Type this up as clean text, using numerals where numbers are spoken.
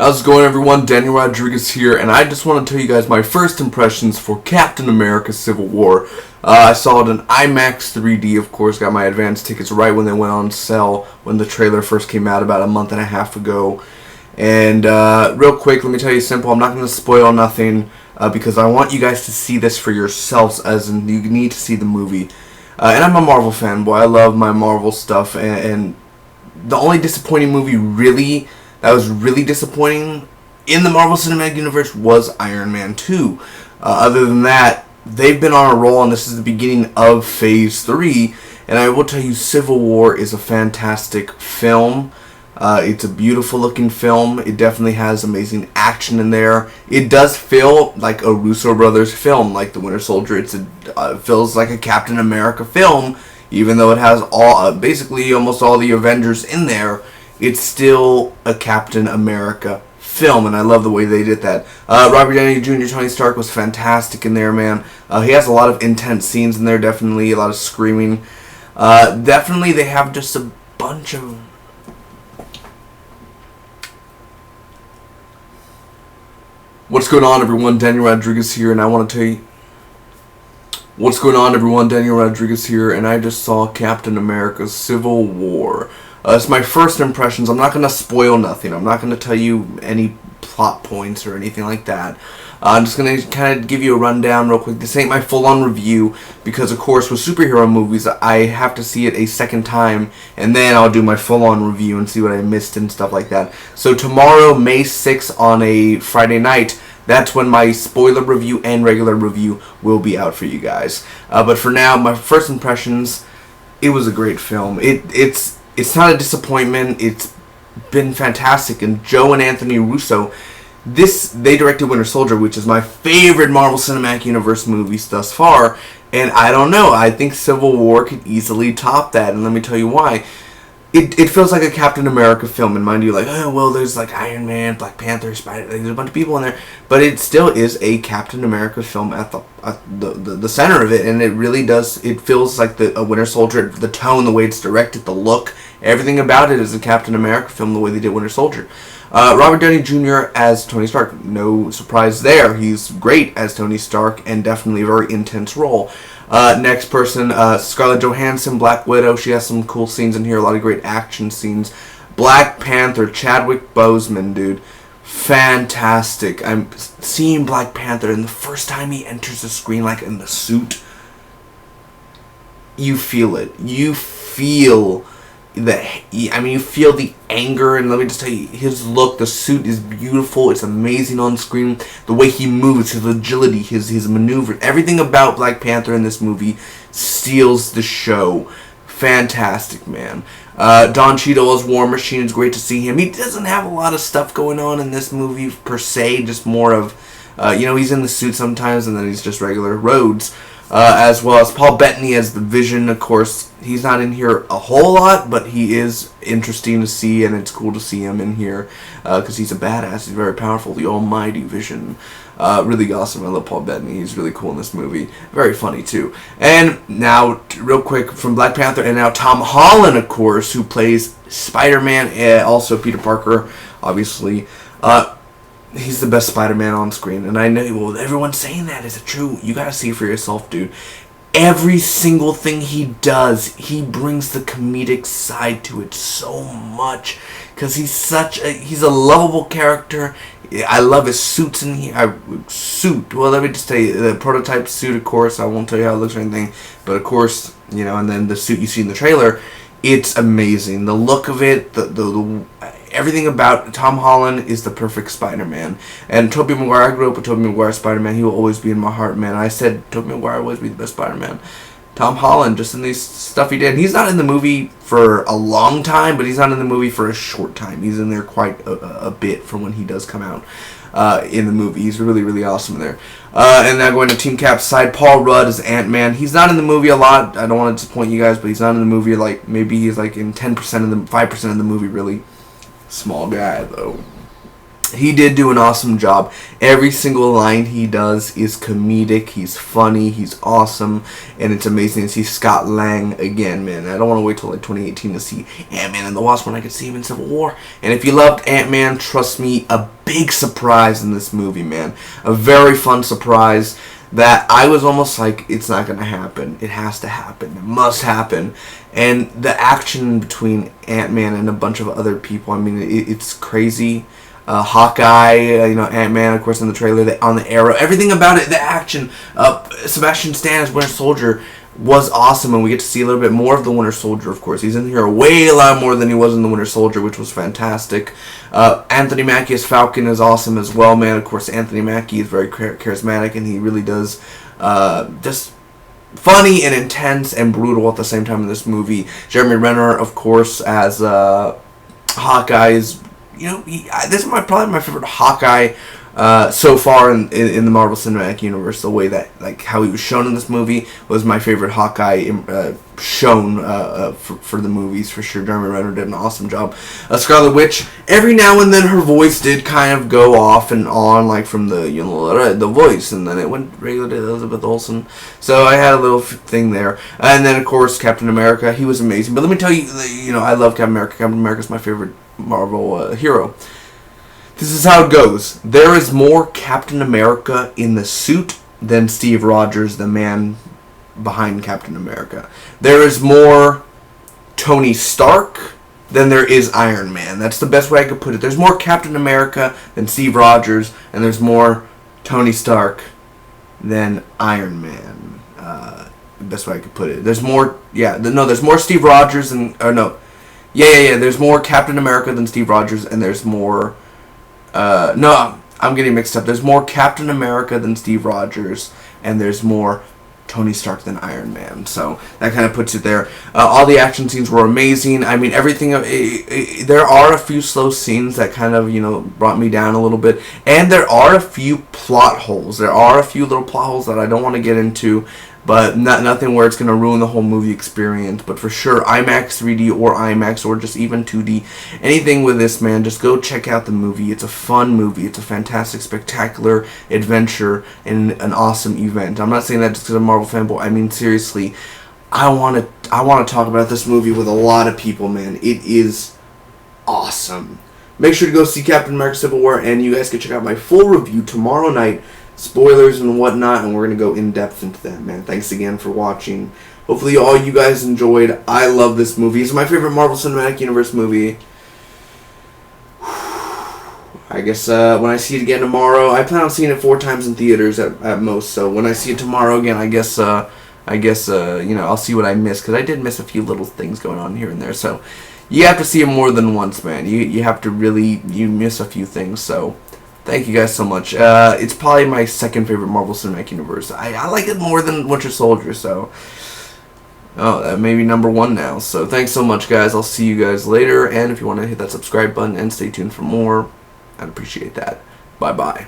How's it going, everyone? Daniel Rodriguez here, and I just want to tell you guys my first impressions for Captain America Civil War. I saw it in IMAX 3D, of course, got my advance tickets right when they went on sale when the trailer first came out about a month and a half ago. And real quick, let me tell you simple, I'm not going to spoil nothing because I want you guys to see this for yourselves, as in you need to see the movie. And I'm a Marvel fanboy, I love my Marvel stuff, and the only disappointing movie that was really disappointing in the Marvel Cinematic Universe was Iron Man 2. Other than that, they've been on a roll, and this is the beginning of Phase 3. And I will tell you, Civil War is a fantastic film. It's a beautiful looking film. It definitely has amazing action in there. It does feel like a Russo Brothers film, like The Winter Soldier. It feels like a Captain America film, even though it has basically almost all the Avengers in there. It's still a Captain America film, and I love the way they did that. Robert Downey Jr., Tony Stark was fantastic in there, man. He has a lot of intense scenes in there, definitely, a lot of screaming. Definitely, they have just a bunch of... What's going on, everyone? Daniel Rodriguez here, and I want to tell you... What's going on, everyone? Daniel Rodriguez here, and I just saw Captain America Civil War. It's my first impressions. I'm not going to spoil nothing. I'm not going to tell you any plot points or anything like that. I'm just going to kind of give you a rundown real quick. This ain't my full-on review because, of course, with superhero movies, I have to see it a second time, and then I'll do my full-on review and see what I missed and stuff like that. So tomorrow, May 6th, on a Friday night, that's when my spoiler review and regular review will be out for you guys. But for now, my first impressions, it was a great film. It's not a disappointment. It's been fantastic. And Joe and Anthony Russo, they directed Winter Soldier, which is my favorite Marvel Cinematic Universe movies thus far. And I don't know. I think Civil War could easily top that. And let me tell you why. It feels like a Captain America film. And mind you, like, oh, well, there's like Iron Man, Black Panther, Spider, there's a bunch of people in there. But it still is a Captain America film at the center of it. And it really does, it feels like a Winter Soldier, the tone, the way it's directed, the look. Everything about it is a Captain America film, the way they did Winter Soldier. Robert Downey Jr. as Tony Stark. No surprise there. He's great as Tony Stark and definitely a very intense role. Next person, Scarlett Johansson, Black Widow. She has some cool scenes in here, a lot of great action scenes. Black Panther, Chadwick Boseman, dude. Fantastic. I'm seeing Black Panther, and the first time he enters the screen, like in the suit, you feel it. You feel you feel the anger, and let me just tell you, his look, the suit is beautiful, it's amazing on screen, the way he moves, his agility, his maneuver, everything about Black Panther in this movie steals the show. Fantastic, man. Don Cheadle as War Machine, it's great to see him. He doesn't have a lot of stuff going on in this movie per se, just more of, he's in the suit sometimes, and then he's just regular Rhodes. As well as Paul Bettany as the Vision. Of course, he's not in here a whole lot, but he is interesting to see, and it's cool to see him in here because he's a badass. He's very powerful, the almighty Vision. Really awesome. I love Paul Bettany. He's really cool in this movie. Very funny, too. And now, real quick, from Black Panther, and now Tom Holland, of course, who plays Spider-Man, and also Peter Parker, obviously. He's the best Spider-Man on screen, and I know, well, everyone's saying that. Is it true? You gotta see it for yourself, dude. Every single thing he does, he brings the comedic side to it so much, because he's a lovable character. I love his suits in here. Well, let me just tell you, the prototype suit, of course, I won't tell you how it looks or anything, but of course, and then the suit you see in the trailer, it's amazing. The look of it, the everything about Tom Holland is the perfect Spider-Man. And Tobey Maguire, I grew up with Tobey Maguire Spider-Man. He will always be in my heart, man. I said Tobey Maguire will always be the best Spider-Man. Tom Holland, just in these stuff he did. He's not in the movie for a long time, but he's not in the movie for a short time. He's in there quite a bit for when he does come out in the movie. He's really, really awesome in there. And now going to Team Cap's side, Paul Rudd as Ant-Man. He's not in the movie a lot. I don't want to disappoint you guys, but he's not in the movie. Like, maybe he's like in 10% of the 5% of the movie, really. Small guy, though. he did do an awesome job. Every single line he does is comedic. He's funny. He's awesome. And it's amazing to see Scott Lang again, man. I don't want to wait till like 2018 to see Ant-Man and the Wasp when I could see him in Civil War. And if you loved Ant-Man, trust me, a big surprise in this movie, man. A very fun surprise that I was almost like, it's not going to happen. It has to happen. It must happen. And the action between Ant-Man and a bunch of other people, I mean, it's crazy. Hawkeye, Ant-Man, of course, in the trailer, on the Arrow, everything about it, the action. Sebastian Stan as Winter Soldier was awesome, and we get to see a little bit more of the Winter Soldier, of course. He's in here way a lot more than he was in the Winter Soldier, which was fantastic. Anthony Mackie as Falcon is awesome as well, man. Of course, Anthony Mackie is very charismatic, and he really does just funny and intense and brutal at the same time in this movie. Jeremy Renner, of course, as Hawkeye is... this is probably my favorite Hawkeye so far in the Marvel Cinematic Universe. The way that, like, how he was shown in this movie was my favorite Hawkeye shown for the movies, for sure. Jeremy Renner did an awesome job. Scarlet Witch, every now and then her voice did kind of go off and on, like from the, the voice, and then it went regular to Elizabeth Olsen. So I had a little thing there. And then, of course, Captain America, he was amazing. But let me tell you, I love Captain America. Captain America's my favorite Marvel hero. This is how it goes. There is more Captain America in the suit than Steve Rogers, the man behind Captain America. There is more Tony Stark than there is Iron Man. That's the best way I could put it. There's more Captain America than Steve Rogers, and there's more Tony Stark than Iron Man. The best way I could put it. There's more, there's more Steve Rogers there's more Captain America than Steve Rogers, and there's more... I'm getting mixed up. There's more Captain America than Steve Rogers, and there's more Tony Stark than Iron Man. So that kind of puts it there. All the action scenes were amazing. I mean, everything... there are a few slow scenes that kind of, brought me down a little bit. And there are a few plot holes. There are a few little plot holes that I don't want to get into. But nothing where it's going to ruin the whole movie experience. But for sure, IMAX 3D or IMAX or just even 2D, anything with this, man, just go check out the movie. It's a fun movie. It's a fantastic, spectacular adventure and an awesome event. I'm not saying that just because I'm a Marvel fanboy. I mean, seriously, I want to talk about this movie with a lot of people, man. It is awesome. Make sure to go see Captain America Civil War, and you guys can check out my full review tomorrow night. Spoilers and whatnot, and we're going to go in depth into that, man. Thanks again for watching. Hopefully all you guys enjoyed. I love this movie. It's my favorite Marvel Cinematic Universe movie. I guess when I see it again tomorrow, I plan on seeing it 4 times in theaters at most. So when I see it tomorrow again, I guess I'll see what I missed, because I did miss a few little things going on here and there. So you have to see it more than once, man. You have to really, you miss a few things. So thank you guys so much. It's probably my second favorite Marvel Cinematic Universe. I like it more than Winter Soldier, so... that may be number 1 now. So thanks so much, guys. I'll see you guys later. And if you want to hit that subscribe button and stay tuned for more, I'd appreciate that. Bye-bye.